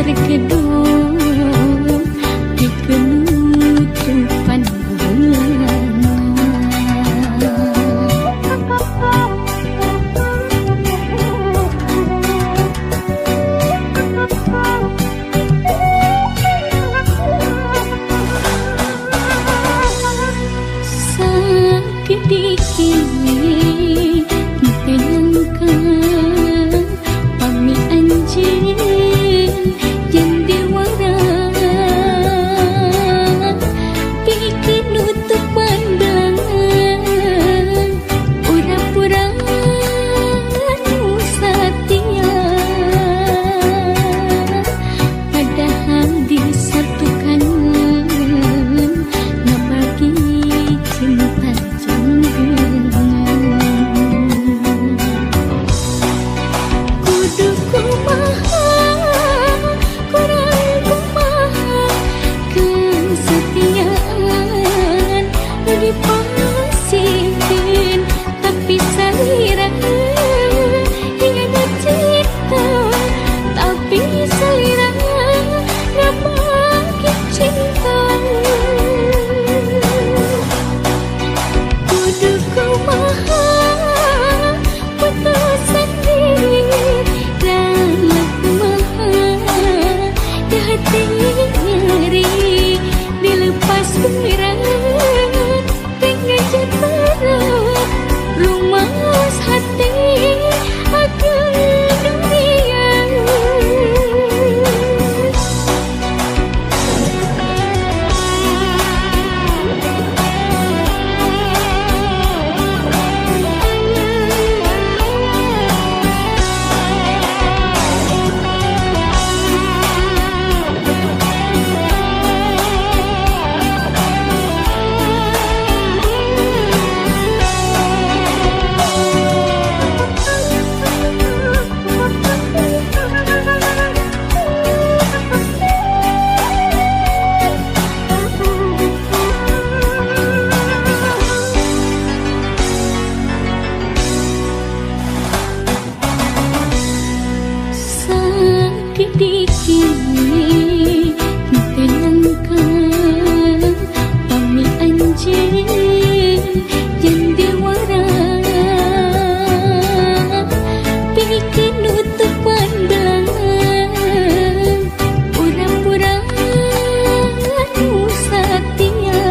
berkedung di kenutupan bulan. Sakit dikit tenangkan pami anjing yang dewara bikin nutup pandangan urang-urang nu setia padahal disatukan ngebagi cinta jenggengan. Kudu kumaha kurang kumaha kesetiaan nu dipasihkeun tapi salira hianat cinta tapi salira ngabagi cinta. Kudu kumaha putusan diri dan kumaha di hati nyeri dilepas berat dengan jatara lumas hati akan dunia. Sakit dikit tenangkan pami anjing yang dewara bikin nutup pandangan urang-urang nu setia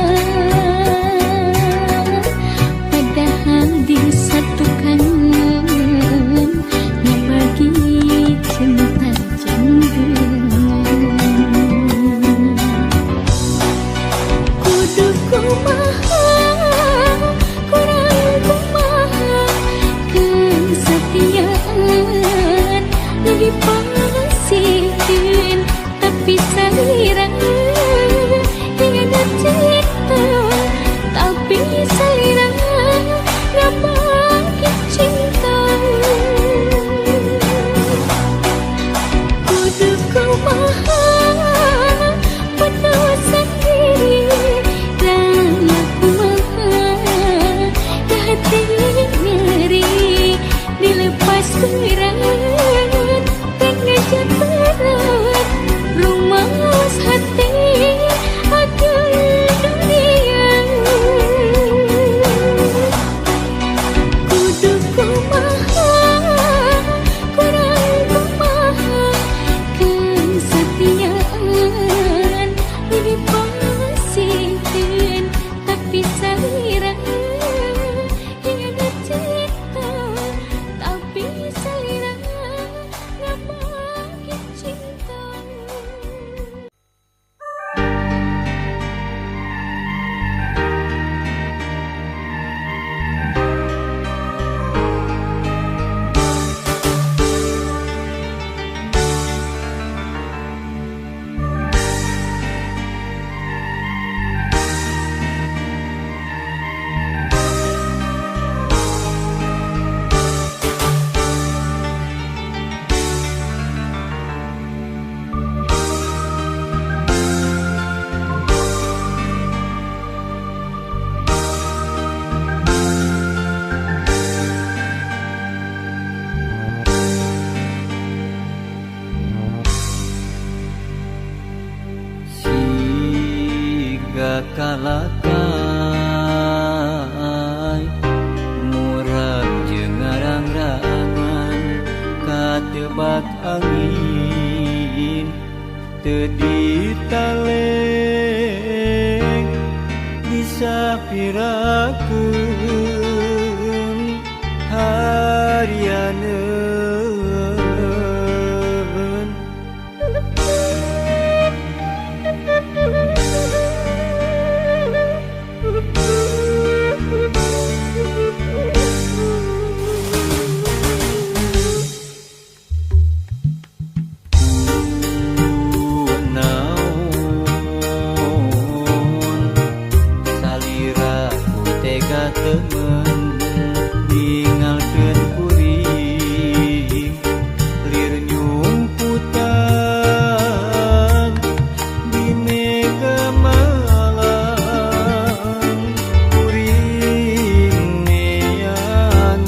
padahal disatukan ngebagi cinta jenggengan. halakai murag jeung ngarang-rangan katebak angin teu ditaleng disapirakeun harianeun. Temen ninggalkeun kuring lir nyumputan di mega malang kuring neangan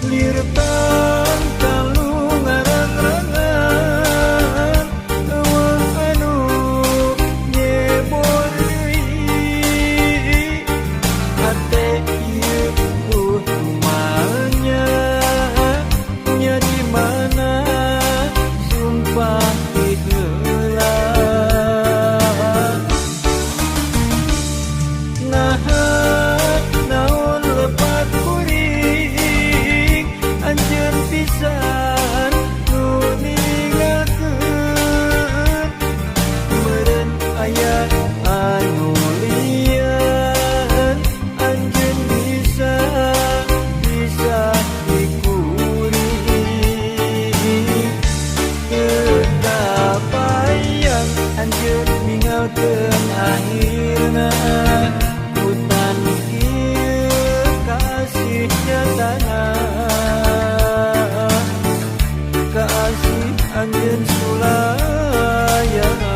lir tangkalu ngarang-rangan eueuh anu ninggalkeun akhirna hutan ieu kasih nyatana kasih anjeun sulayana.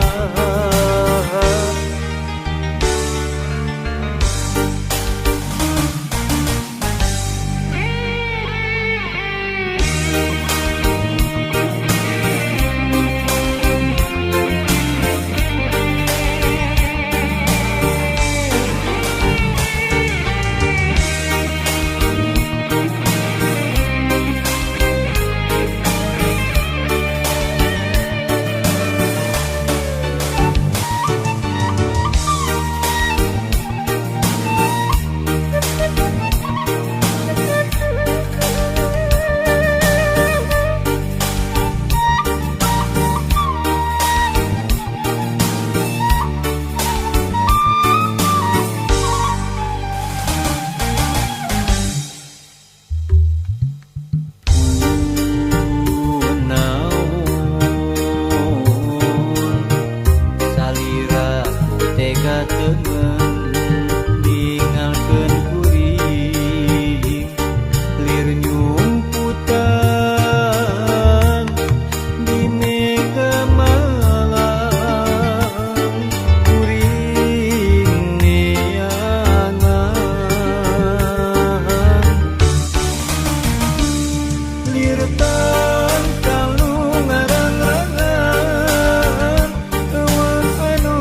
Temen ninggalkeun kuring lir nyumputan di mega malang kuring neangan lir tangkalu ngarang-rangan eueuh anu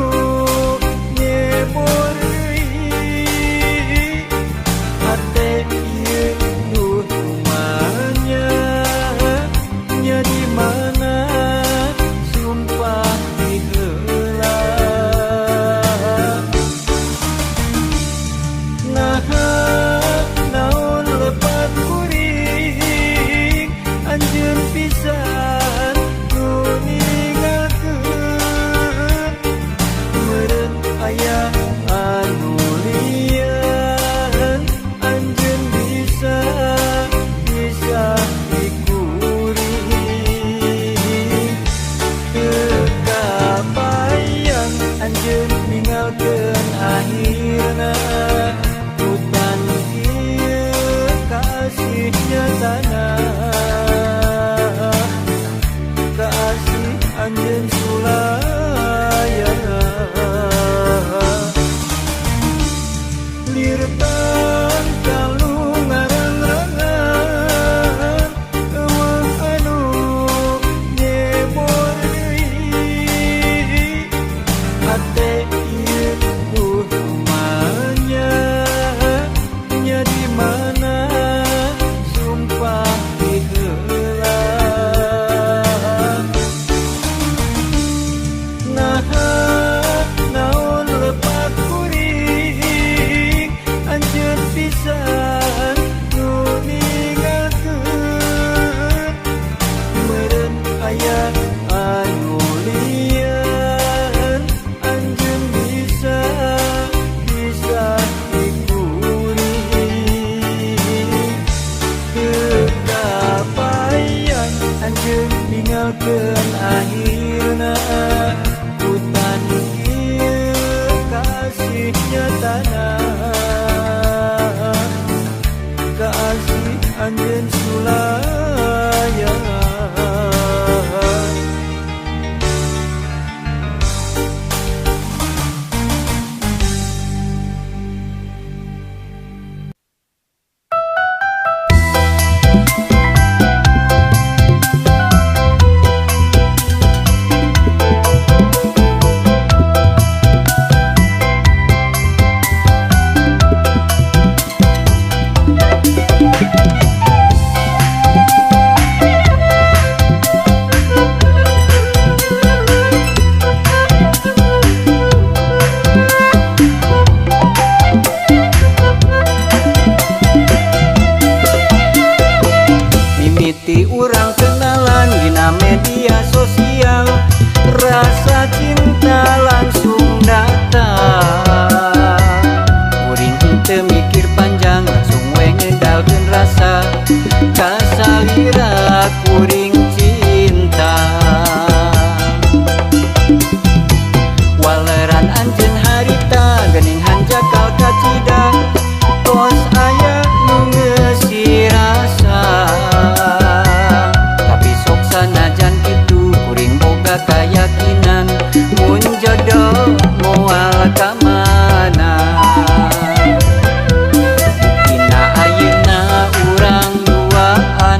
naon lepat kuring tinggalkan akhirna hutan ieu kasihnya tanah kasih anjeun sulaya. Mimiti urang kenalan dina media sosial, rasa cinta langsung datang. Kuring henteu mikir panjang, langsung we ngedalkeun rasa kasalira kuring cinta. Waleran anjeun harita geuning hanjakal kacida, tos aya nu ngeusi rasa. Tapi sok sanajan kitu kuring boga kayakinan mun jodoh moal ka mana. Buktina ayeuna urang duaan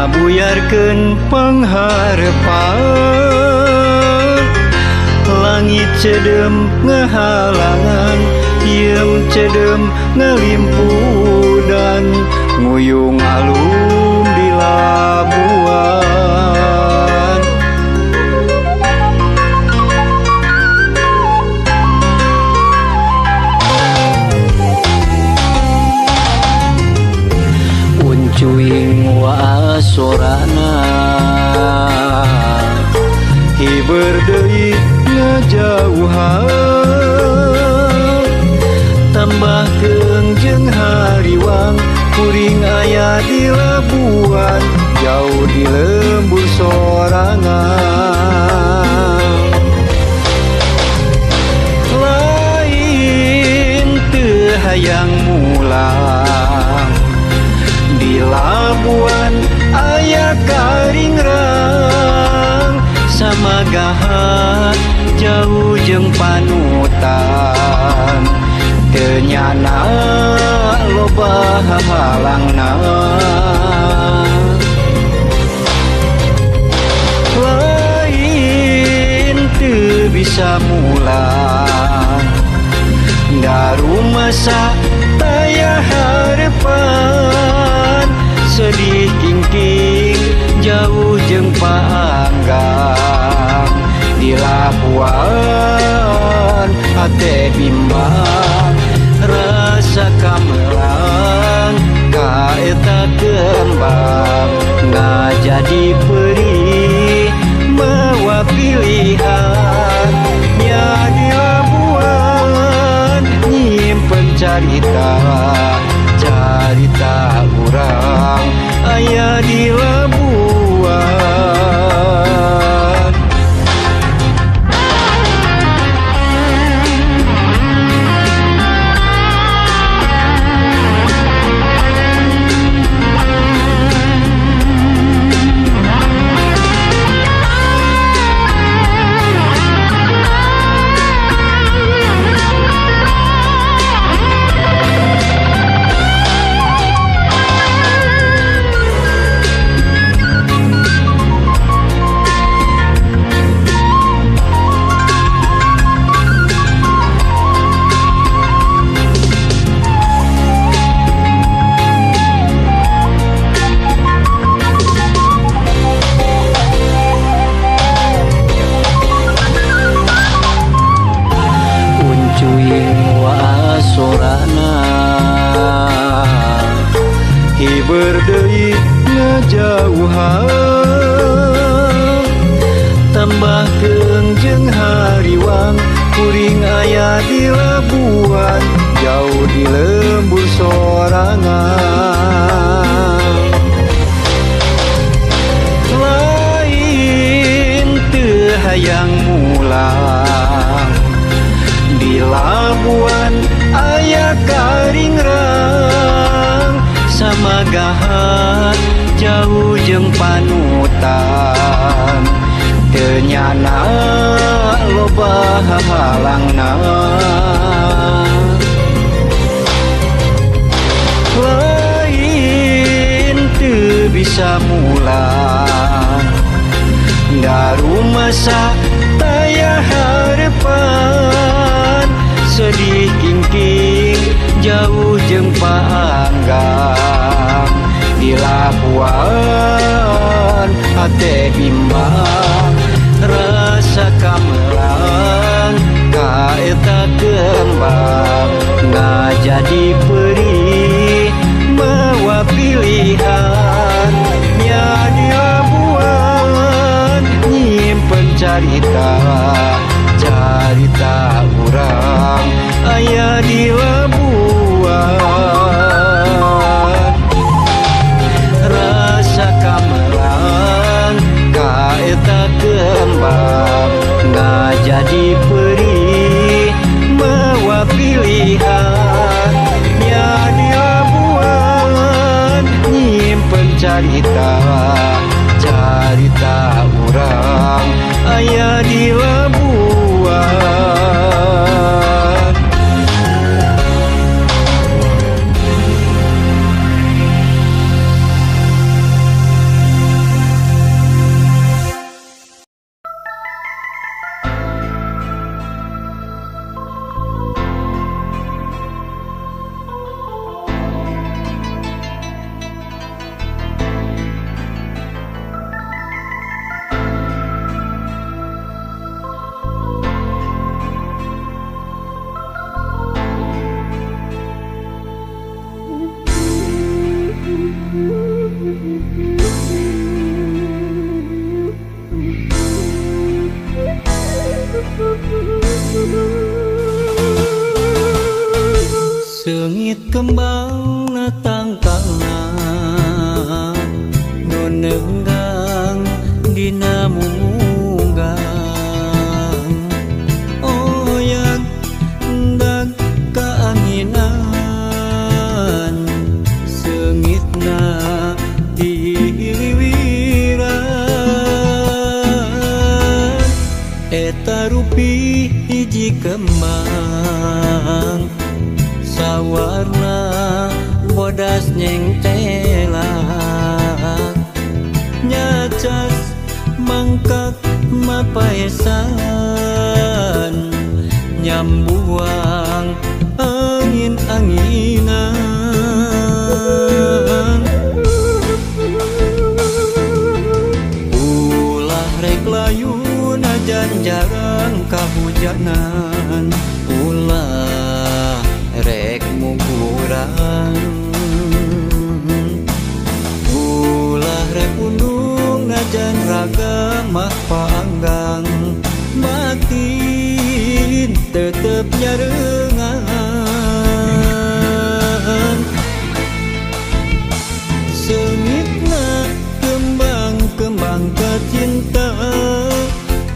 ngabuyarkeun pengharapan langit cedem ngehalangan iem cedem ngelimpudan nguyung alum di labuan uncuing wasorana hiber deui ngajauhan tambah keungjeng hariwang kuring aya di labuan jauh di lembur sorangan lain teu hayang mulang di labuan aya karingrang sama gahat jauh jeung panutan ternyana loba halangna lain teu bisa mulang daru masa taya harepan sedih kingking jauh jeung paanggang di labuan hate bimbang rasa kamelang kaeta kembang ngajadi perih mawa pilihan nya di labuan nyimpen carita carita urang aya di labuan hiber deui ngajauhan tambah keungjeng hariwang kuring aya di labuan jauh di lembur sorangan lain teu hayang mulang di labuan aya karingrang sama gahat jauh jeung panutan ternyana loba halangna lain teu bisa mulang daru masa taya harepan sedih kingking jauh jeung paanggang di labuan hate bimbang rasa kamelang kaeta kembang ngajadi perih mawa pilihan nya di labuan nyimpen carita carita urang aya di labuan rasa kamelang kaeta kembang ngajadi perih mawa pilihan nya di labuan nyimpen carita carita urang aya di labuan kembang natangkangna nu neunggang dina munggang oyang ndak kaanginan seungitna diliwiran eta rupi hiji kembang sawarna bodas nyengtelak nyacas mangkak mapaesan nyambuang angin-anginan ulah rek layu najan jarang kahujanan ulah rek muguran ulah rek undung najan raga mah panggang batin tetep nyarengan seungitna kembang-kembang kacinta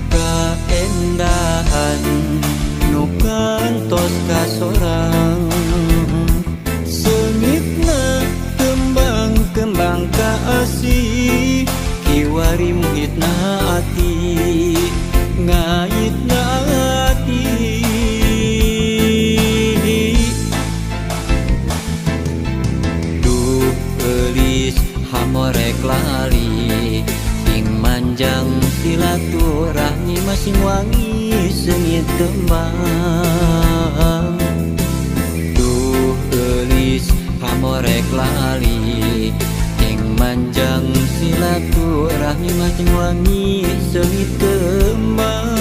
kaendahan nu kantos kasorang seungitna kembang-kembang kaasih kiwari muhitna ati ngaitna ati duh eulis hamorek lali sing manjang silaturahmi masing wangi seungit tembang duh eulis hamorek lali sing manjang silaturahmi masing wangi seungit tembang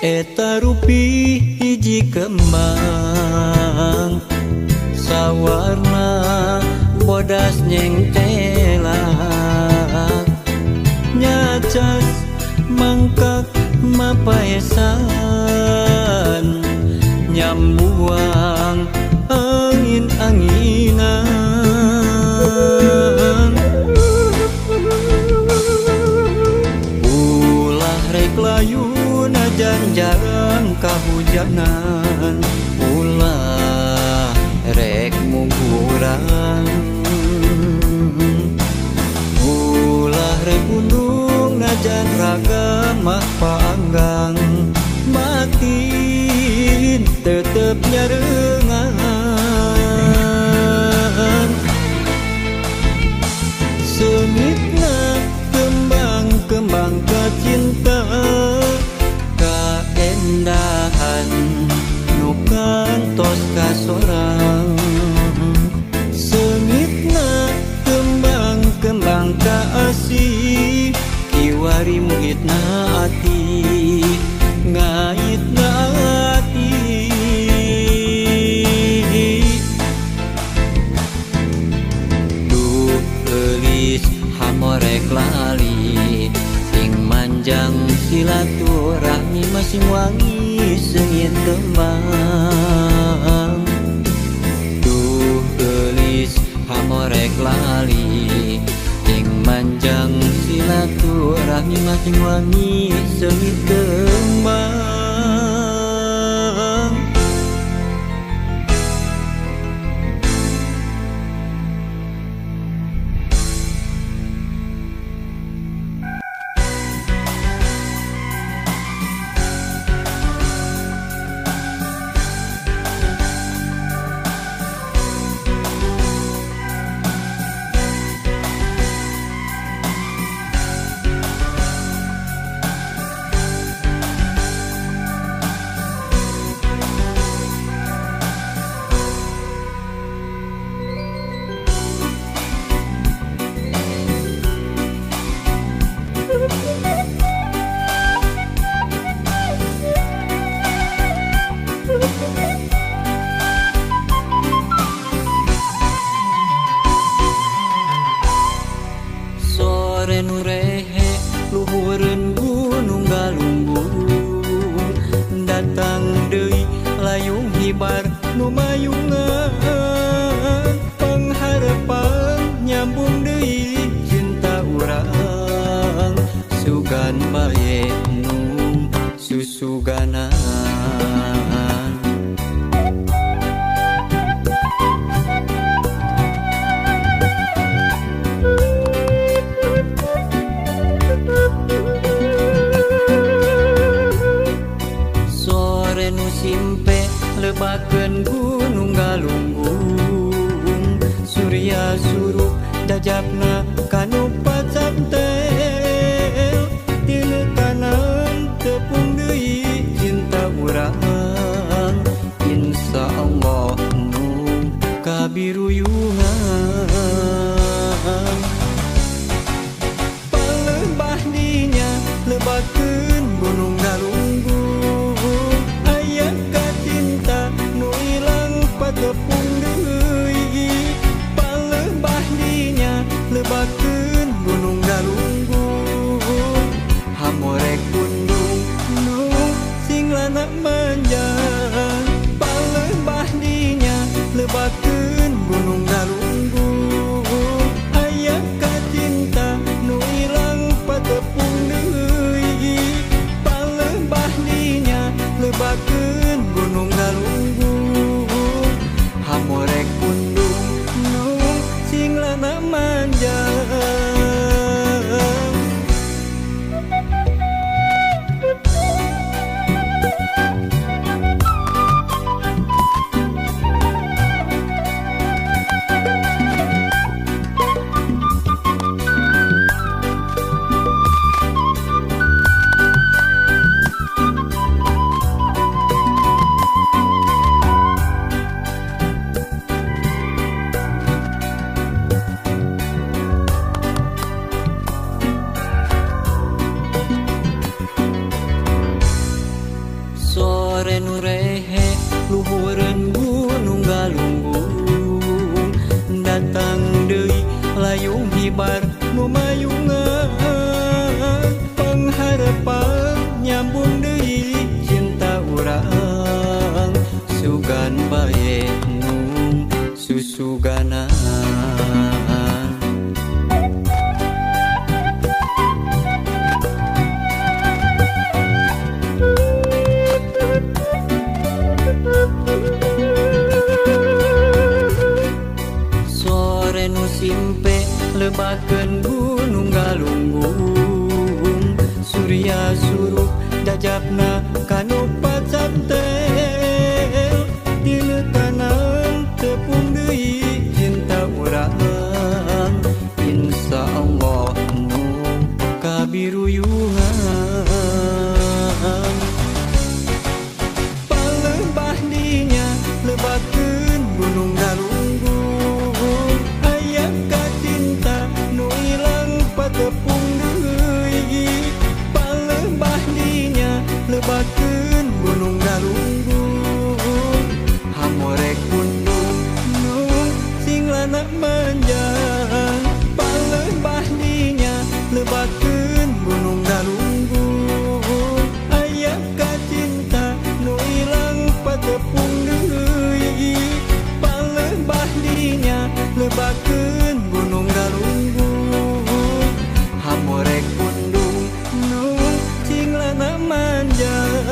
eta rupi hiji kembang sawarna bodas nyengtelak nyacas mangkak mapaesan nyambuang angin-anginan ulah rek layu najan jarang kahujanan ulah rek muguran ulah rek undung najan raga mah panggang batin tetep nyarengan seungitna kembang-kembang kacinta kaendahan nu kantos kasorang seungitna kembang-kembang kaasih kiwari muhitna ati ngaitna ati duh eulis hamorek lali sing manjang silaturahmi masing wangi seungit tembang duh eulis hamorek lali sing manjang silaturahmi masing wangi seungit tembang luhureun Gunung Galunggung datang deui layung hibar nu mayungan pangharapan nyambung deui cinta urang sugan bae nu susuganan sore nu simpe lebakeun Gunung Galunggung surya surup dajapna kanu pacantel tina kanan tepung deui cinta urang insyaallah nu kabiruyungan palembah dinya lebakeun Gunung Galunggung aya kacinta nu ilang patepung deui palembah dinya lebakeun Gunung Galunggung hamorek kundung nu singlana manjang palembah dinya lebakeun Gunung Galunggung aya kacinta nu ilang patepung deui palembah dinya lebakeun Gunung Galunggung hamorek kundung nu singlana manjang sore nu rehe luhureun Gunung Galunggung datang deui layung hibar nu mayungan pangharapan nyambung deui cinta urang sugan bae nu susuganan sore nu simpe lebakeun Gunung Galunggung surya surup dajapna kanu pacantel tina kanan tepung deui cinta urang insyaallah nu kabiruyungan palembah dinya lebakeun Gunung Galunggung aya kacinta nu ilang patepung deui palembah dinya lebakeun Gunung Galunggung hamorek kundung nu singlana manjang palembah dinya lebakeun Gunung Galunggung aya kacinta nu ilang patepung deui palembah dinya lebakeun Gunung Galunggung hamorek kundung nu singlana manjang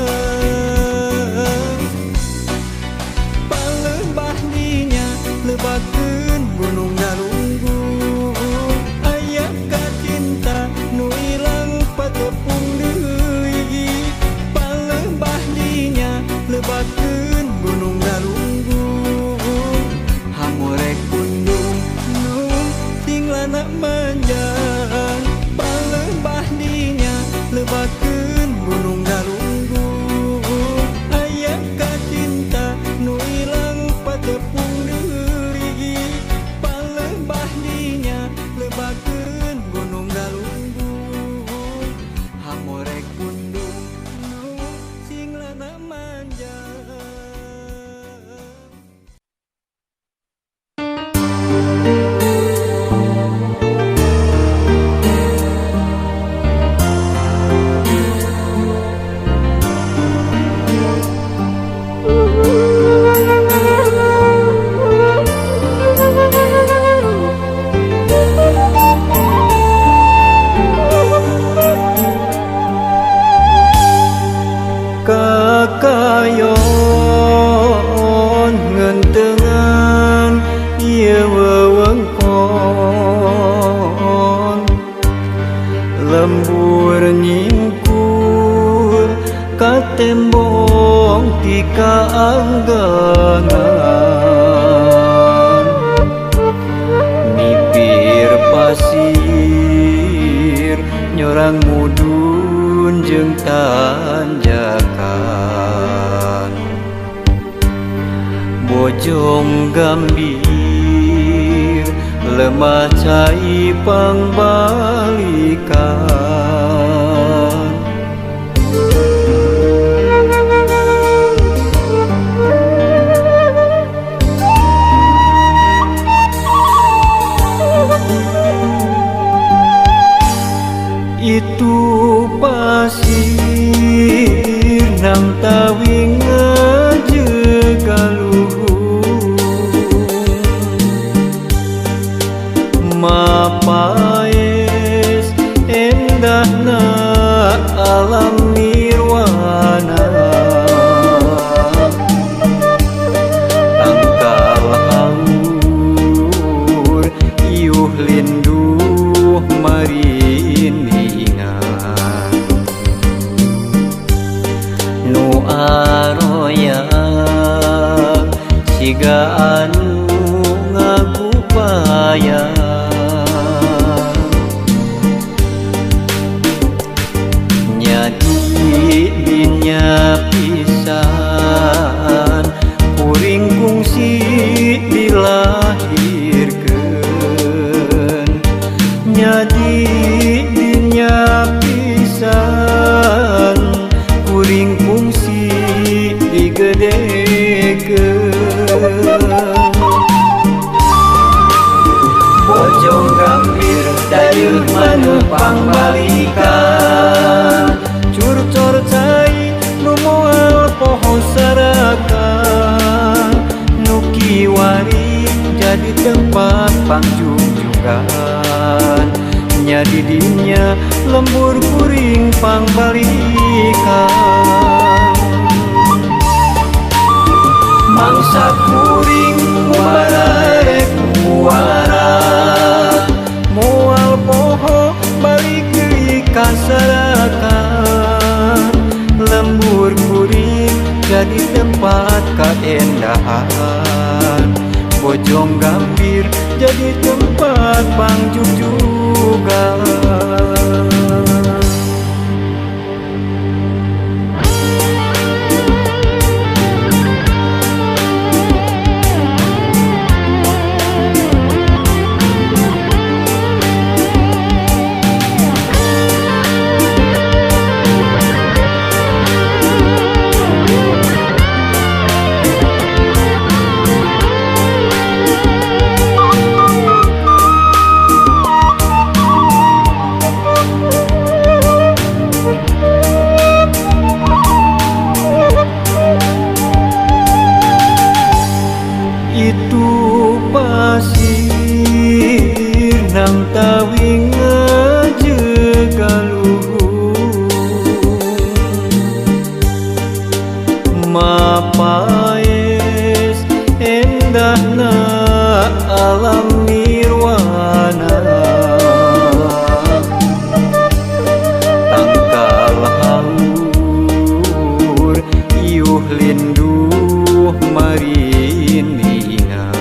palembah dinya lebakeun Gunung Galunggung aya kacinta nu ilang patepung deui palembah dinya lebakeun Gunung Galunggung hamorek kundung nu singlana manjang palembah dinya lebakeun Gunung Galunggung aya kacinta nu ilang patepung deui palembah dinya lebakeun Gunung Galunggung hamorek kundung nu singlana manjang tembong ti kaanggangan nipir pasir nyorang mudun jeung tanjakan bojong gambir lemah cai pangbalikan itu pasir nang tawing ngajekaluhung mapaes endahna alam nirwana tangkal haur iuh linduh marindingan nu aroya siga anu ngagupaya dinya pisan kuring kungsi dilahirkeun nyadi dinya pisan kuring kungsi digedekeun bojong gambir dayeuh maneuh pangbalikan curcor cai nu moal poho saraka nu kiwari jadi tempat pangjungjukan nya di dinya lembur kuring pangbalikan mangsa kuring mubarek muara moal poho balik deui ka saraka lembur kuring jadi tempat keendahan bojong gambir jadi tempat pangjungjugan itu pasir nang tawing ngajekaluhung mapaes endahna alam nirwana tangkal haur iuh linduh marindingan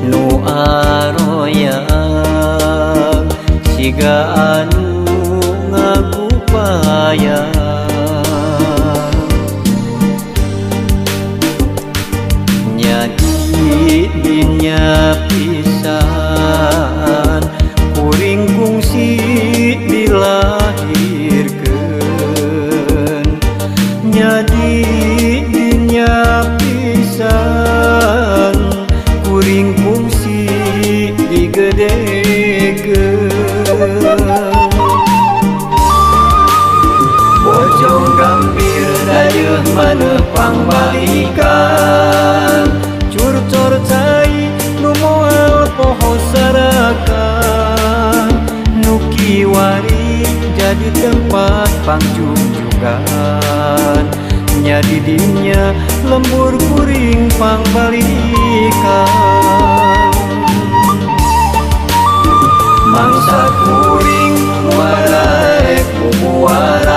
nu aroya siga anu ngagupaya nyadi dinya pisan kuring kungsi dilahirkeun nyadi dinya pisan kuring kungsi digedekeun bojong gambir dayeuh maneuh pangbalikan curcor cai nu moal poho saraka nu kiwari jadi tempat pangjungjugan nya di dinya lembur kuring pangbalikan mangsa kuring mubarek muara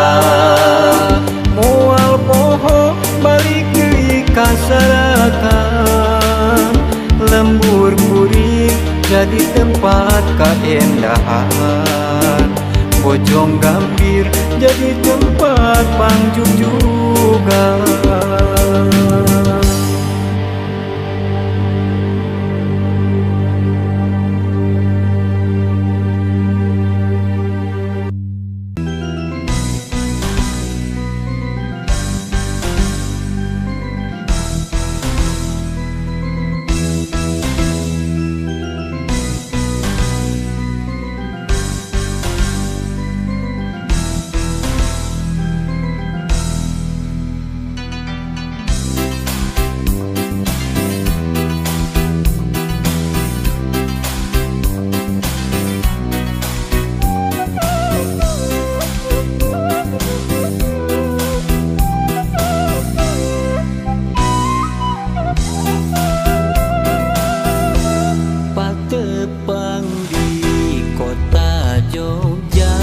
Bojong Gambir jadi tempat pangjung juga. Patepang di kota Jogja,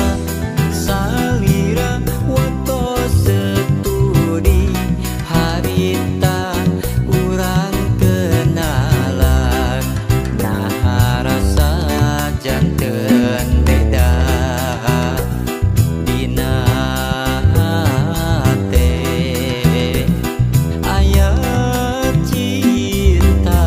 salira wato setudi, harita urang kenalan, nah rasa janten beda dina hate aya cinta.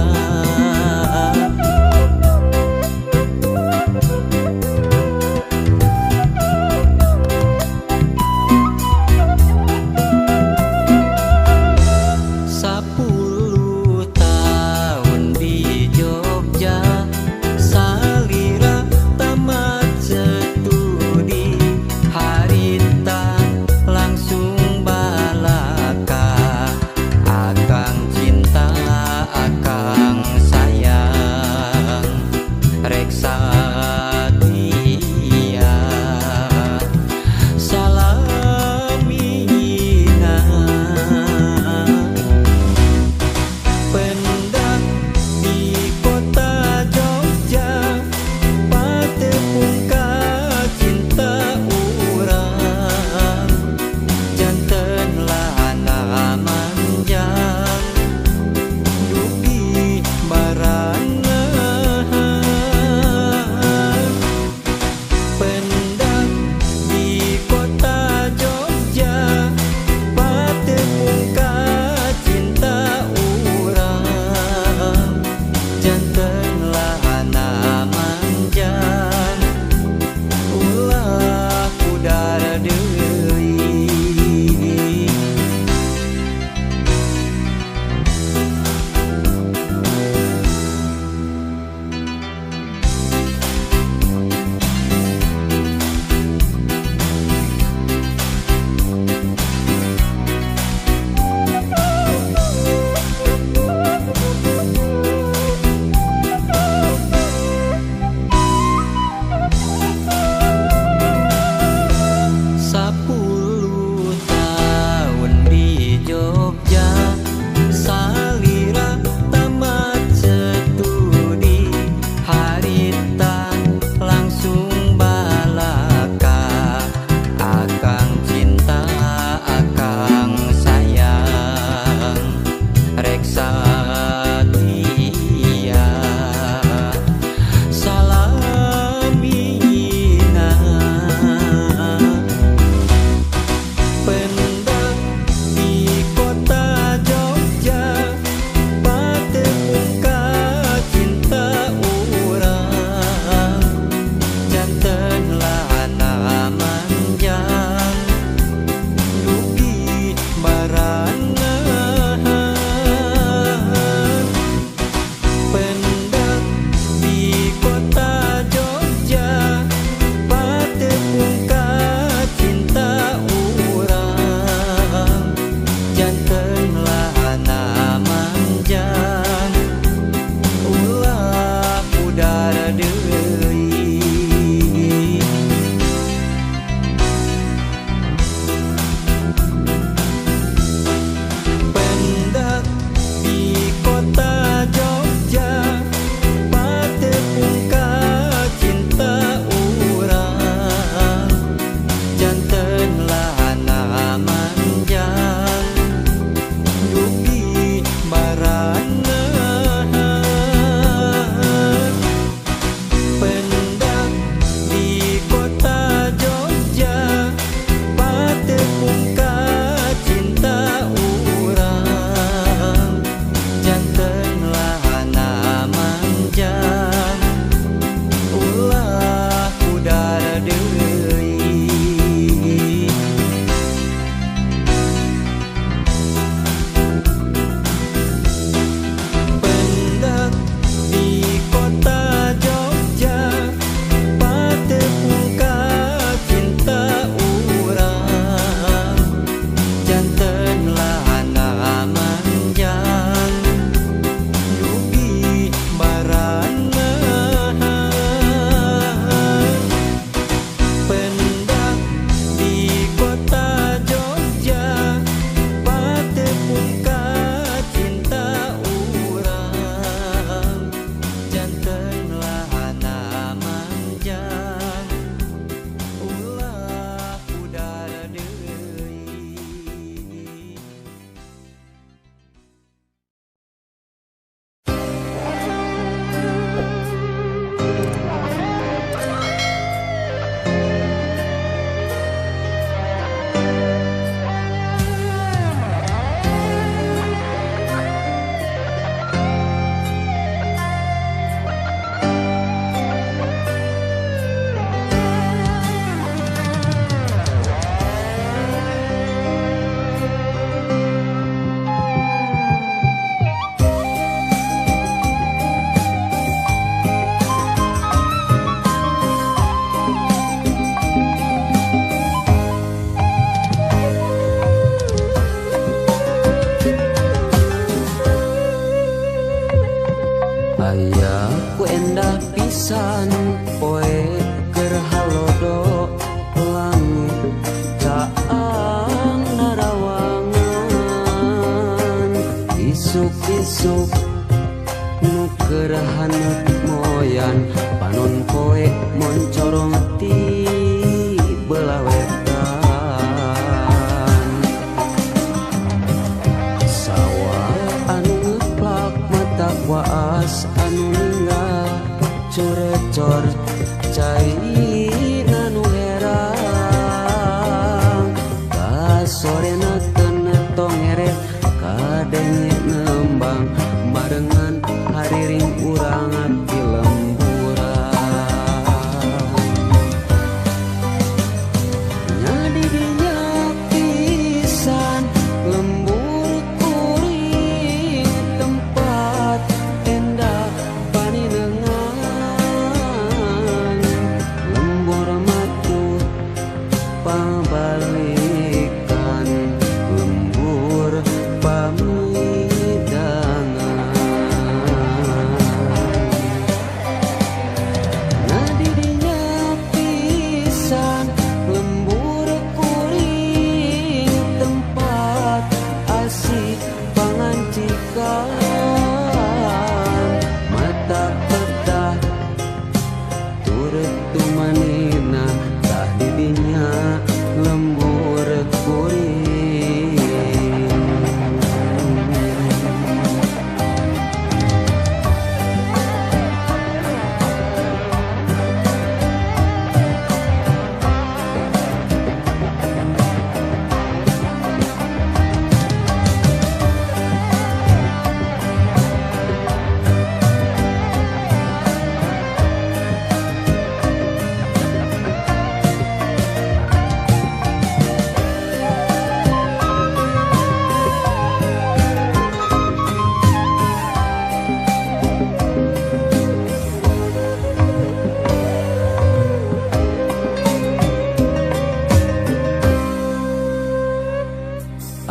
didinya lembur kuring.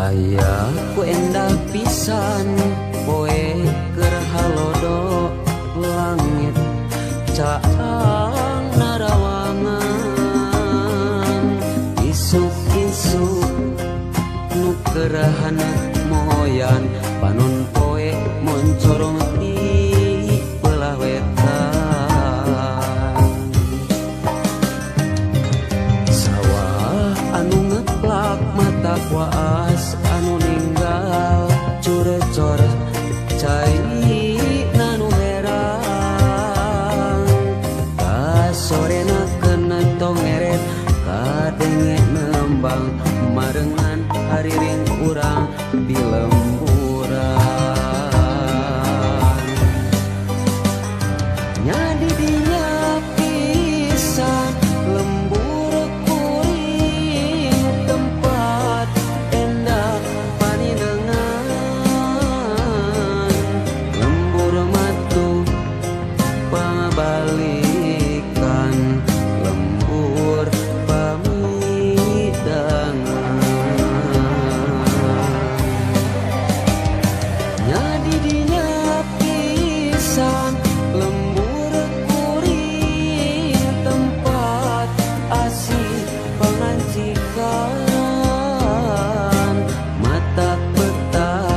Ayahku endah pisan poe keur halodo langit caang narawangan isuk-isuk nu kerahana moyan panon poe moncorong ti belah wetan sawah anu ngeplak mata kuas anu ninggal curecor cai nanu herang kasorena kena tongeret kadenge nembang marengan hariring urang di lemburan nyadi dinya pisan lembur kuring tempat endah paninengan lembur matu pangabalikan lembur pamidangan nyadi dinya pisan lembur kuring tempat asih pangancikan mata peta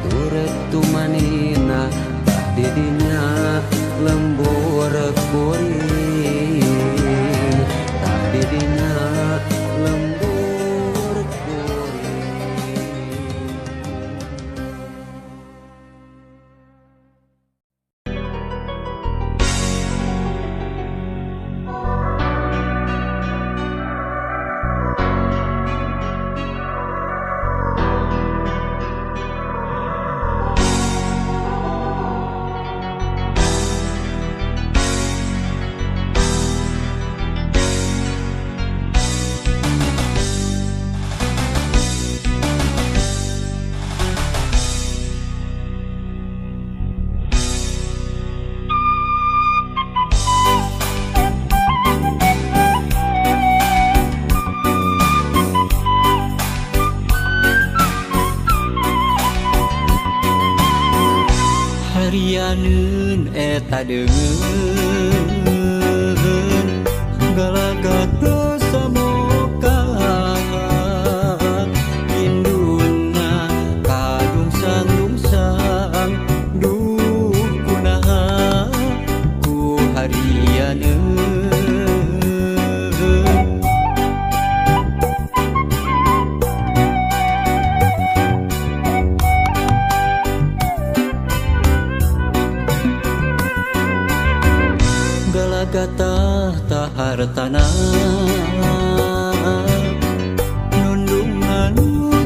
turut tumanina tah didinya lembur kuring tah didinya lembur kuring. Harianeun eta deungeun galagat dosa moka induna kadungsang-dungsang duh kunaha ku harianeun galagata tahartana nundungan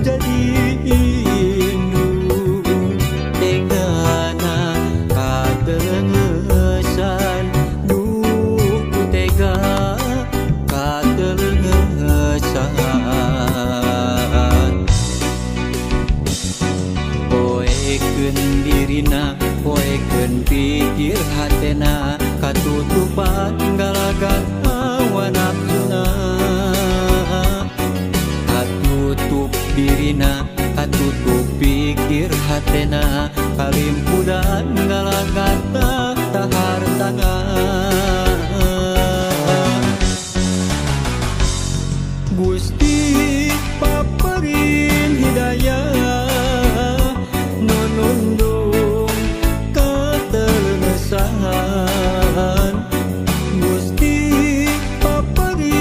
jadi indung tenggana katelengesan duh ku tega katelengesan poekeun dirina poekeun pikir hatena katutupan galagat hawa nafsuna katutup dirina katutup pikir hatena kalimpudan galagat tahar tangan Gusti paparin hidayah nunundung katelesan Gusti paparin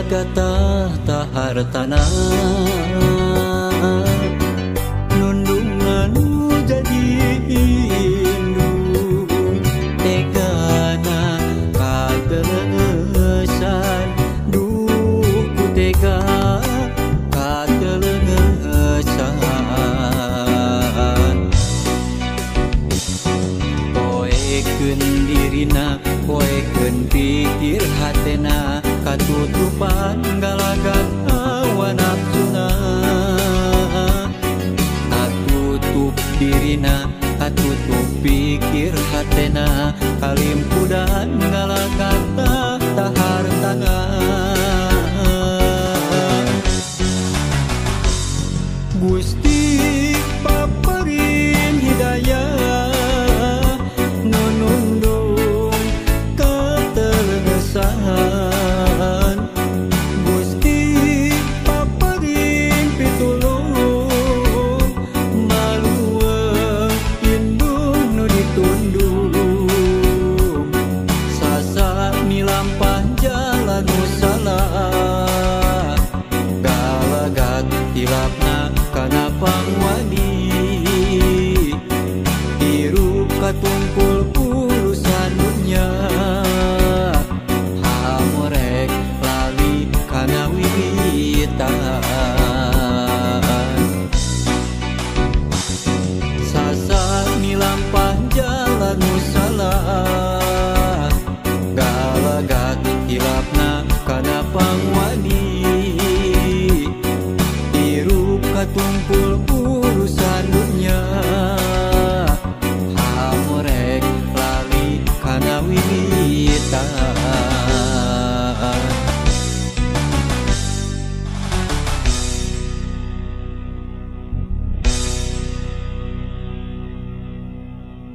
kata tak hartana nundungan jadi indung tegana katelengesan duku tega katelengesan poekeun dirina poekeun pikir hatena katutupan galagan hawa nafsuna katutup dirina katutup pikir hatena